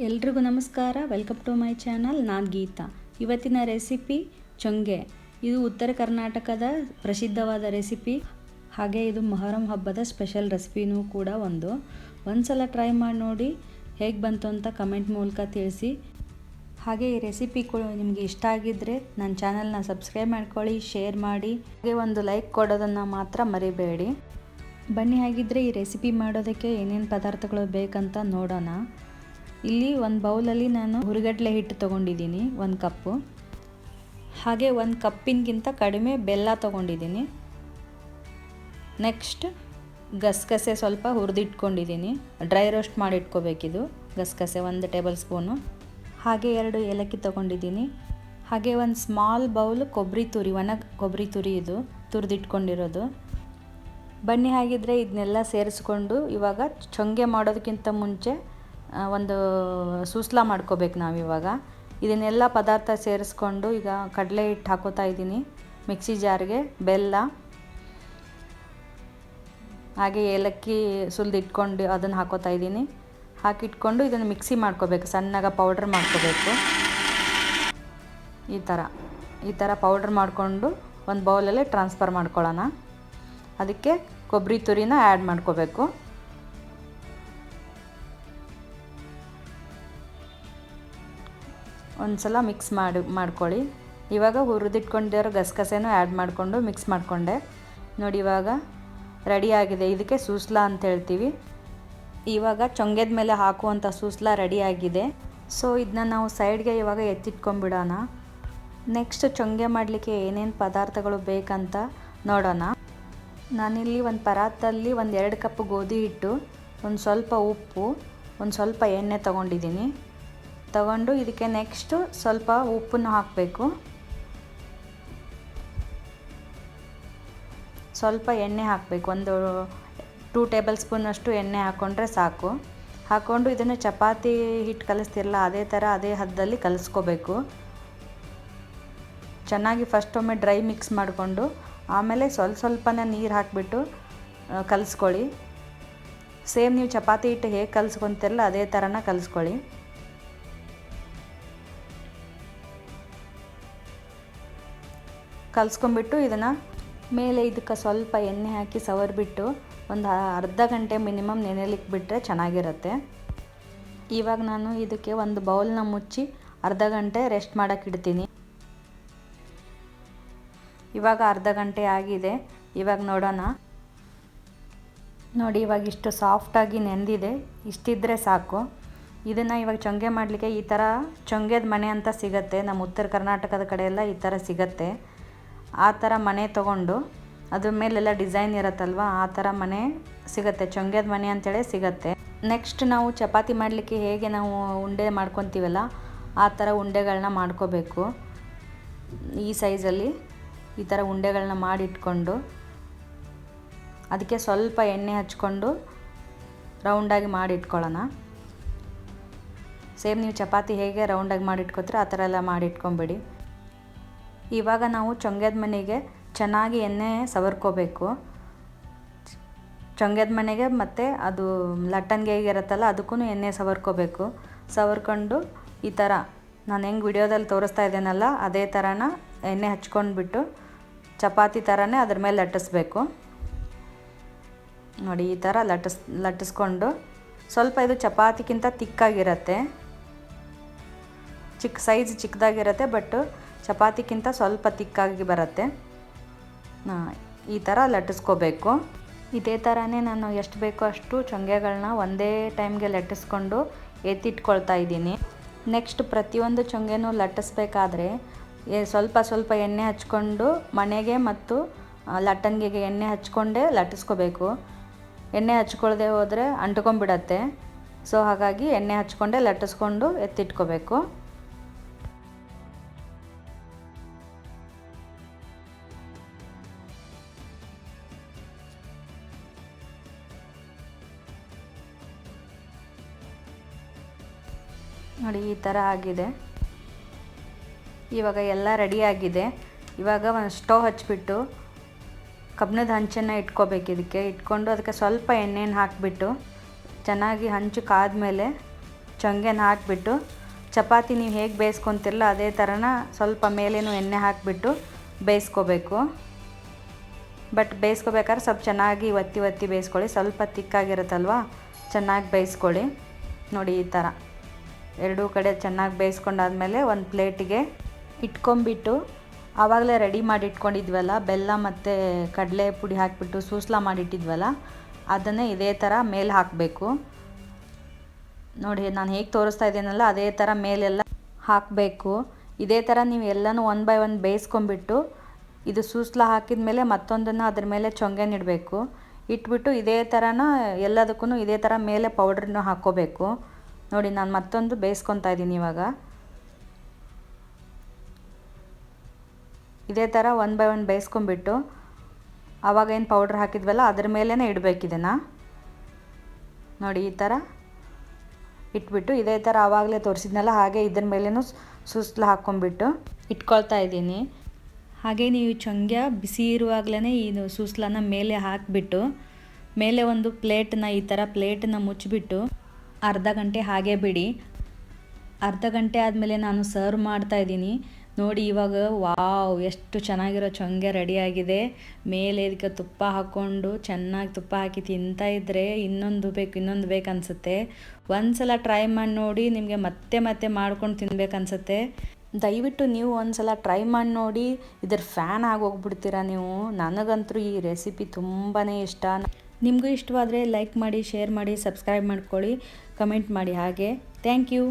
ಎಲ್ರಿಗೂ ನಮಸ್ಕಾರ. Welcome to my channel. ನಾನು ಗೀತಾ. ಇವತ್ತಿನ ರೆಸಿಪಿ ಚೊಂಗೆ. ಇದು ಉತ್ತರ ಕರ್ನಾಟಕದ ಪ್ರಸಿದ್ಧವಾದ ರೆಸಿಪಿ. ಹಾಗೆ ಇದು ಮೊಹರಂ ಹಬ್ಬದ ಸ್ಪೆಷಲ್ ರೆಸಿಪಿನೂ ಕೂಡ ಒಂದು ಸಲ ಟ್ರೈ ಮಾಡಿ ನೋಡಿ ಹೇಗೆ ಬಂತು ಅಂತ ಕಮೆಂಟ್ ಮೂಲಕ ತಿಳಿಸಿ. ಹಾಗೆ ಈ ರೆಸಿಪಿ ನಿಮಗೆ ಇಷ್ಟ ಆಗಿದ್ದರೆ ನನ್ನ ಚಾನಲ್ನ ಸಬ್ಸ್ಕ್ರೈಬ್ ಮಾಡ್ಕೊಳ್ಳಿ, ಶೇರ್ ಮಾಡಿ, ಹಾಗೆ ಒಂದು ಲೈಕ್ ಕೊಡೋದನ್ನು ಮಾತ್ರ ಮರಿಬೇಡಿ. ಬನ್ನಿ, ಹಾಗಿದ್ದರೆ ಈ ರೆಸಿಪಿ ಮಾಡೋದಕ್ಕೆ ಏನೇನು ಪದಾರ್ಥಗಳು ಬೇಕಂತ ನೋಡೋಣ. ಇಲ್ಲಿ ಒಂದು ಬೌಲಲ್ಲಿ ನಾನು ಹುರಿಗಡಲೆ ಹಿಟ್ಟು ತೊಗೊಂಡಿದ್ದೀನಿ 1 ಕಪ್ಪು. ಹಾಗೆ 1 ಕಪ್ಪಿನಗಿಂತ ಕಡಿಮೆ ಬೆಲ್ಲ ತೊಗೊಂಡಿದ್ದೀನಿ. ನೆಕ್ಸ್ಟ್ ಗಸಗಸೆ ಸ್ವಲ್ಪ ಹುರಿದಿಟ್ಕೊಂಡಿದ್ದೀನಿ. ಡ್ರೈ ರೋಸ್ಟ್ ಮಾಡಿ ಇಟ್ಕೋಬೇಕಿದು ಗಸಗಸೆ 1 ಟೇಬಲ್ ಸ್ಪೂನು. ಹಾಗೆ 2 ಏಲಕ್ಕಿ ತೊಗೊಂಡಿದ್ದೀನಿ. ಹಾಗೆ ಒಂದು ಸ್ಮಾಲ್ ಬೌಲ್ ಕೊಬ್ಬರಿ ತುರಿ, ಒಣ ಕೊಬ್ಬರಿ ತುರಿ, ಇದು ತುರಿದಿಟ್ಕೊಂಡಿರೋದು. ಬನ್ನಿ, ಹಾಗಿದ್ರೆ ಇದನ್ನೆಲ್ಲ ಸೇರಿಸ್ಕೊಂಡು ಇವಾಗ ಚೊಂಗೆ ಮಾಡೋದಕ್ಕಿಂತ ಮುಂಚೆ ಒಂದು ಸೂಸ್ಲ ಮಾಡ್ಕೋಬೇಕು ನಾವಿವಾಗ. ಇದನ್ನೆಲ್ಲ ಪದಾರ್ಥ ಸೇರಿಸ್ಕೊಂಡು ಈಗ ಕಡಲೆ ಹಿಟ್ಟು ಹಾಕೋತಾ ಇದ್ದೀನಿ ಮಿಕ್ಸಿ ಜಾರ್ಗೆ. ಬೆಲ್ಲ ಹಾಗೆ ಏಲಕ್ಕಿ ಸುಲಿದಿಟ್ಕೊಂಡು ಅದನ್ನು ಹಾಕೋತಾ ಇದ್ದೀನಿ. ಹಾಕಿಟ್ಕೊಂಡು ಇದನ್ನು ಮಿಕ್ಸಿ ಮಾಡ್ಕೋಬೇಕು, ಸಣ್ಣಗೆ ಪೌಡ್ರ್ ಮಾಡ್ಕೋಬೇಕು. ಈ ಥರ ಪೌಡ್ರ್ ಮಾಡಿಕೊಂಡು ಒಂದು ಬೌಲಲ್ಲಿ ಟ್ರಾನ್ಸ್ಫರ್ ಮಾಡ್ಕೊಳ್ಳೋಣ. ಅದಕ್ಕೆ ಕೊಬ್ಬರಿ ತುರಿನ ಆ್ಯಡ್ ಮಾಡ್ಕೋಬೇಕು. ಒಂದು ಸಲ ಮಿಕ್ಸ್ ಮಾಡ್ಕೊಳ್ಳಿ. ಇವಾಗ ಹುರಿದಿಟ್ಕೊಂಡಿರೋ ಗಸಗಸೆನೂ ಆ್ಯಡ್ ಮಾಡಿಕೊಂಡು ಮಿಕ್ಸ್ ಮಾಡಿಕೊಂಡೆ ನೋಡಿ. ಇವಾಗ ರೆಡಿಯಾಗಿದೆ. ಇದಕ್ಕೆ ಸೂಸ್ಲ ಅಂತ ಹೇಳ್ತೀವಿ. ಇವಾಗ ಚೊಂಗೆದ ಮೇಲೆ ಹಾಕುವಂಥ ಸೂಸ್ಲ ರೆಡಿಯಾಗಿದೆ. ಸೊ ಇದನ್ನ ನಾವು ಸೈಡ್ಗೆ ಇವಾಗ ಎತ್ತಿಟ್ಕೊಂಡ್ಬಿಡೋಣ. ನೆಕ್ಸ್ಟ್ ಚೊಂಗೆ ಮಾಡಲಿಕ್ಕೆ ಏನೇನು ಪದಾರ್ಥಗಳು ಬೇಕಂತ ನೋಡೋಣ. ನಾನಿಲ್ಲಿ ಒಂದು ಪರಾತಲ್ಲಿ 2 ಕಪ್ ಗೋಧಿ ಹಿಟ್ಟು, ಒಂದು ಸ್ವಲ್ಪ ಉಪ್ಪು, ಒಂದು ಸ್ವಲ್ಪ ಎಣ್ಣೆ ತೊಗೊಂಡಿದ್ದೀನಿ. ತಗೊಂಡು ಇದಕ್ಕೆ ನೆಕ್ಸ್ಟು ಸ್ವಲ್ಪ ಉಪ್ಪನ್ನು ಹಾಕಬೇಕು. ಸ್ವಲ್ಪ ಎಣ್ಣೆ ಹಾಕಬೇಕು, ಒಂದು 2 ಟೇಬಲ್ ಸ್ಪೂನಷ್ಟು ಎಣ್ಣೆ ಹಾಕ್ಕೊಂಡ್ರೆ ಸಾಕು. ಹಾಕ್ಕೊಂಡು ಇದನ್ನು ಚಪಾತಿ ಹಿಟ್ಟು ಕಲಿಸ್ತಿರಲ್ಲ ಅದೇ ಹದದಲ್ಲಿ ಕಲಿಸ್ಕೋಬೇಕು. ಚೆನ್ನಾಗಿ ಫಸ್ಟ್ ಒಮ್ಮೆ ಡ್ರೈ ಮಿಕ್ಸ್ ಮಾಡಿಕೊಂಡು ಆಮೇಲೆ ಸ್ವಲ್ಪನೇ ನೀರು ಹಾಕಿಬಿಟ್ಟು ಕಲಿಸ್ಕೊಳ್ಳಿ. ಸೇಮ್ ನೀವು ಚಪಾತಿ ಹಿಟ್ಟು ಹೇಗೆ ಕಲಿಸ್ಕೊತಿರಲ್ಲ ಅದೇ ಥರನ ಕಲಿಸ್ಕೊಳ್ಳಿ. ಕಲಿಸ್ಕೊಂಬಿಟ್ಟು ಇದನ್ನು ಮೇಲೆ ಇದಕ್ಕೆ ಸ್ವಲ್ಪ ಎಣ್ಣೆ ಹಾಕಿ ಸವರ್ಬಿಟ್ಟು ಒಂದು ಅರ್ಧ ಗಂಟೆ ಮಿನಿಮಮ್ ನೆನೆಲಿಕ್ಕೆ ಬಿಟ್ಟರೆ ಚೆನ್ನಾಗಿರುತ್ತೆ. ಇವಾಗ ನಾನು ಇದಕ್ಕೆ ಒಂದು ಬೌಲ್ನ ಮುಚ್ಚಿ ಅರ್ಧ ಗಂಟೆ ರೆಸ್ಟ್ ಮಾಡೋಕ್ಕೆ ಇಡ್ತೀನಿ. ಇವಾಗ ಅರ್ಧ ಗಂಟೆ ಆಗಿದೆ. ಇವಾಗ ನೋಡೋಣ. ನೋಡಿ, ಇವಾಗ ಇಷ್ಟು ಸಾಫ್ಟಾಗಿ ನೆಂದಿದೆ. ಇಷ್ಟಿದ್ರೆ ಸಾಕು. ಇದನ್ನು ಇವಾಗ ಚೊಂಗೆ ಮಾಡಲಿಕ್ಕೆ ಈ ಥರ ಚೊಂಗೆದ ಮಣೆ ಅಂತ ಸಿಗುತ್ತೆ. ನಮ್ಮ ಉತ್ತರ ಕರ್ನಾಟಕದ ಕಡೆ ಎಲ್ಲ ಈ ಥರ ಸಿಗುತ್ತೆ. ಆ ಥರ ಮಣೆ ತೊಗೊಂಡು ಅದ್ರ ಮೇಲೆಲ್ಲ ಡಿಸೈನ್ ಇರುತ್ತಲ್ವ, ಆ ಥರ ಮಣೆ ಸಿಗುತ್ತೆ. ಚೊಂಗೆದ ಮಣೆ ಅಂತೇಳಿ ಸಿಗುತ್ತೆ. ನೆಕ್ಸ್ಟ್ ನಾವು ಚಪಾತಿ ಮಾಡಲಿಕ್ಕೆ ಹೇಗೆ ನಾವು ಉಂಡೆ ಮಾಡ್ಕೊತೀವಲ್ಲ ಆ ಥರ ಉಂಡೆಗಳನ್ನ ಮಾಡ್ಕೋಬೇಕು. ಈ ಸೈಜಲ್ಲಿ ಈ ಥರ ಉಂಡೆಗಳನ್ನ ಮಾಡಿಟ್ಕೊಂಡು ಅದಕ್ಕೆ ಸ್ವಲ್ಪ ಎಣ್ಣೆ ಹಚ್ಕೊಂಡು ರೌಂಡಾಗಿ ಮಾಡಿಟ್ಕೊಳ್ಳೋಣ. ಸೇಮ್ ನೀವು ಚಪಾತಿ ಹೇಗೆ ರೌಂಡಾಗಿ ಮಾಡಿಟ್ಕೋತೀರೋ ಆ ಥರ ಎಲ್ಲ ಮಾಡಿಟ್ಕೊಂಬಿಡಿ. ಇವಾಗ ನಾವು ಚೊಂಗೆದ ಮನೆಗೆ ಚೆನ್ನಾಗಿ ಎಣ್ಣೆ ಸವರ್ಕೋಬೇಕು. ಚೊಂಗೆದ ಮನೆಗೆ ಮತ್ತು ಅದು ಲಟ್ಟಣಿಗೆ ಇರುತ್ತಲ್ಲ ಅದಕ್ಕೂ ಎಣ್ಣೆ ಸವರ್ಕೋಬೇಕು. ಸವರ್ಕೊಂಡು ಈ ಥರ ನಾನು ಹೆಂಗೆ ವಿಡಿಯೋದಲ್ಲಿ ತೋರಿಸ್ತಾ ಇದ್ದೇನಲ್ಲ ಅದೇ ಥರನ ಎಣ್ಣೆ ಹಚ್ಕೊಂಡ್ಬಿಟ್ಟು ಚಪಾತಿ ಥರನೇ ಅದ್ರ ಮೇಲೆ ಲಟ್ಟಿಸ್ಬೇಕು. ನೋಡಿ, ಈ ಥರ ಲಟ್ಟಿಸ್ಕೊಂಡು ಸ್ವಲ್ಪ ಇದು ಚಪಾತಿಗಿಂತ ತಿಕ್ಕಾಗಿರುತ್ತೆ. ಚಿಕ್ಕದಾಗಿರುತ್ತೆ, ಬಟ್ ಚಪಾತಿಗಿಂತ ಸ್ವಲ್ಪ ತಿಕ್ಕಾಗಿ ಬರುತ್ತೆ. ಈ ಥರ ಲಟ್ಟಿಸ್ಕೋಬೇಕು. ಇದೇ ಥರನೇ ನಾನು ಎಷ್ಟು ಬೇಕೋ ಅಷ್ಟು ಚೊಂಗೆಗಳನ್ನ ಒಂದೇ ಟೈಮ್ಗೆ ಲಟ್ಟಿಸ್ಕೊಂಡು ಎತ್ತಿಟ್ಕೊಳ್ತಾ ಇದ್ದೀನಿ. ನೆಕ್ಸ್ಟ್ ಪ್ರತಿಯೊಂದು ಚೊಂಗೆನೂ ಲಟ್ಟಿಸ್ಬೇಕಾದ್ರೆ ಸ್ವಲ್ಪ ಎಣ್ಣೆ ಹಚ್ಕೊಂಡು ಮಣೆಗೆ ಮತ್ತು ಲಟ್ಟಣಿಗೆಗೆ ಎಣ್ಣೆ ಹಚ್ಕೊಂಡೇ ಲಟ್ಟಿಸ್ಕೋಬೇಕು. ಎಣ್ಣೆ ಹಚ್ಕೊಳ್ಳದೆ ಹೋದರೆ ಅಂಟ್ಕೊಂಡ್ಬಿಡತ್ತೆ. ಸೊ ಹಾಗಾಗಿ ಎಣ್ಣೆ ಹಚ್ಕೊಂಡೇ ಲಟ್ಟಿಸ್ಕೊಂಡು ಎತ್ತಿಟ್ಕೋಬೇಕು. ನೋಡಿ, ಈ ಥರ ಆಗಿದೆ. ಇವಾಗ ಎಲ್ಲ ರೆಡಿಯಾಗಿದೆ. ಇವಾಗ ಒಂದು ಸ್ಟವ್ ಹಚ್ಬಿಟ್ಟು ಕಬ್ಬಿಣದ ಹಂಚನ್ನು ಇಟ್ಕೋಬೇಕು. ಇಟ್ಕೊಂಡು ಅದಕ್ಕೆ ಸ್ವಲ್ಪ ಎಣ್ಣೆನ ಹಾಕಿಬಿಟ್ಟು ಚೆನ್ನಾಗಿ ಹಂಚು ಕಾದ್ಮೇಲೆ ಚೊಂಗೆನ ಹಾಕಿಬಿಟ್ಟು ಚಪಾತಿ ನೀವು ಹೇಗೆ ಬೇಯಿಸ್ಕೊತಿರಲ್ಲ ಅದೇ ಥರನ ಸ್ವಲ್ಪ ಮೇಲೇನು ಎಣ್ಣೆ ಹಾಕಿಬಿಟ್ಟು ಬೇಯಿಸ್ಕೋಬೇಕು. ಬಟ್ ಬೇಯಿಸ್ಕೋಬೇಕಾದ್ರೆ ಸ್ವಲ್ಪ ಚೆನ್ನಾಗಿ ಒತ್ತಿ ಬೇಯಿಸ್ಕೊಳ್ಳಿ. ಸ್ವಲ್ಪ ತಿಕ್ಕಾಗಿರುತ್ತಲ್ವ, ಚೆನ್ನಾಗಿ ಬೇಯಿಸ್ಕೊಳ್ಳಿ. ನೋಡಿ ಈ ಥರ ಎರಡೂ ಕಡೆ ಚೆನ್ನಾಗಿ ಬೇಯಿಸ್ಕೊಂಡಾದ್ಮೇಲೆ ಒಂದು ಪ್ಲೇಟಿಗೆ ಇಟ್ಕೊಂಬಿಟ್ಟು ಆವಾಗಲೇ ರೆಡಿ ಮಾಡಿ ಇಟ್ಕೊಂಡಿದ್ವಲ್ಲ ಬೆಲ್ಲ ಮತ್ತು ಕಡಲೆ ಪುಡಿ ಹಾಕಿಬಿಟ್ಟು ಸೂಸ್ಲ ಮಾಡಿಟ್ಟಿದ್ವಲ್ಲ ಅದನ್ನೇ ಇದೇ ಥರ ಮೇಲೆ ಹಾಕಬೇಕು. ನೋಡಿ ನಾನು ಹೇಗೆ ತೋರಿಸ್ತಾ ಇದ್ದೀನಲ್ಲ ಅದೇ ಥರ ಮೇಲೆಲ್ಲ ಹಾಕಬೇಕು. ಇದೇ ಥರ ನೀವು ಎಲ್ಲನೂ ಒನ್ ಬೈ ಒನ್ ಬೇಯಿಸ್ಕೊಂಬಿಟ್ಟು ಇದು ಸೂಸ್ಲ ಹಾಕಿದ ಮೇಲೆ ಮತ್ತೊಂದನ್ನು ಅದ್ರ ಮೇಲೆ ಚೊಂಗೆನ ಇಡಬೇಕು. ಇಟ್ಬಿಟ್ಟು ಇದೇ ಥರನ ಎಲ್ಲದಕ್ಕೂ ಇದೇ ಥರ ಮೇಲೆ ಪೌಡ್ರನ್ನ ಹಾಕ್ಕೋಬೇಕು. ನೋಡಿ ನಾನು ಮತ್ತೊಂದು ಬೇಯಿಸ್ಕೊತಾ ಇದ್ದೀನಿ. ಇವಾಗ ಇದೇ ಥರ ಒನ್ ಬೈ ಒನ್ ಬೇಯಿಸ್ಕೊಂಬಿಟ್ಟು ಆವಾಗ ಏನು ಪೌಡ್ರ್ ಹಾಕಿದ್ವಲ್ಲ ಅದ್ರ ಮೇಲೇ ಇಡಬೇಕಿದನ್ನು. ನೋಡಿ ಈ ಥರ ಇಟ್ಬಿಟ್ಟು ಇದೇ ಥರ ಆವಾಗಲೇ ತೋರಿಸಿದ್ನಲ್ಲ ಹಾಗೆ ಇದ್ರ ಮೇಲೇನೂ ಸುಸ್ಲು ಹಾಕ್ಕೊಂಬಿಟ್ಟು ಇಟ್ಕೊಳ್ತಾ ಇದ್ದೀನಿ. ಹಾಗೆ ನೀವು ಚೊಂಗ್ಯ ಬಿಸಿ ಇರುವಾಗಲೇ ಈ ಸೂಸ್ಲನ ಮೇಲೆ ಹಾಕಿಬಿಟ್ಟು ಮೇಲೆ ಒಂದು ಪ್ಲೇಟನ್ನ ಈ ಥರ ಪ್ಲೇಟನ್ನ ಮುಚ್ಚಿಬಿಟ್ಟು ಅರ್ಧ ಗಂಟೆ ಹಾಗೆ ಬಿಡಿ. ಅರ್ಧ ಗಂಟೆ ಆದಮೇಲೆ ನಾನು ಸರ್ವ್ ಮಾಡ್ತಾಯಿದ್ದೀನಿ. ನೋಡಿ ಇವಾಗ ವಾವ್ ಎಷ್ಟು ಚೆನ್ನಾಗಿರೋ ಚೊಂಗೆ ರೆಡಿಯಾಗಿದೆ. ಮೇಲೆ ಇದಕ್ಕೆ ತುಪ್ಪ ಹಾಕ್ಕೊಂಡು ಚೆನ್ನಾಗಿ ತುಪ್ಪ ಹಾಕಿ ತಿಂತಾ ಇದ್ದರೆ ಇನ್ನೊಂದು ಬೇಕು ಅನಿಸುತ್ತೆ. ಒಂದು ಸಲ ಟ್ರೈ ಮಾಡಿ ನೋಡಿ, ನಿಮಗೆ ಮತ್ತೆ ಮಾಡ್ಕೊಂಡು ತಿನ್ಬೇಕನ್ಸುತ್ತೆ. ದಯವಿಟ್ಟು ನೀವು ಒಂದು ಸಲ ಟ್ರೈ ಮಾಡಿ ನೋಡಿ, ಇದ್ರ ಫ್ಯಾನ್ ಆಗೋಗ್ಬಿಡ್ತೀರಾ ನೀವು. ನನಗಂತೂ ಈ ರೆಸಿಪಿ ತುಂಬಾ ಇಷ್ಟ. ನಿಮಗೂ ಇಷ್ಟವಾದರೆ ಲೈಕ್ ಮಾಡಿ, ಶೇರ್ ಮಾಡಿ, ಸಬ್ಸ್ಕ್ರೈಬ್ ಮಾಡ್ಕೊಳ್ಳಿ, ಕಮೆಂಟ್ ಮಾಡಿ. ಹಾಗೆ ಥ್ಯಾಂಕ್ ಯು.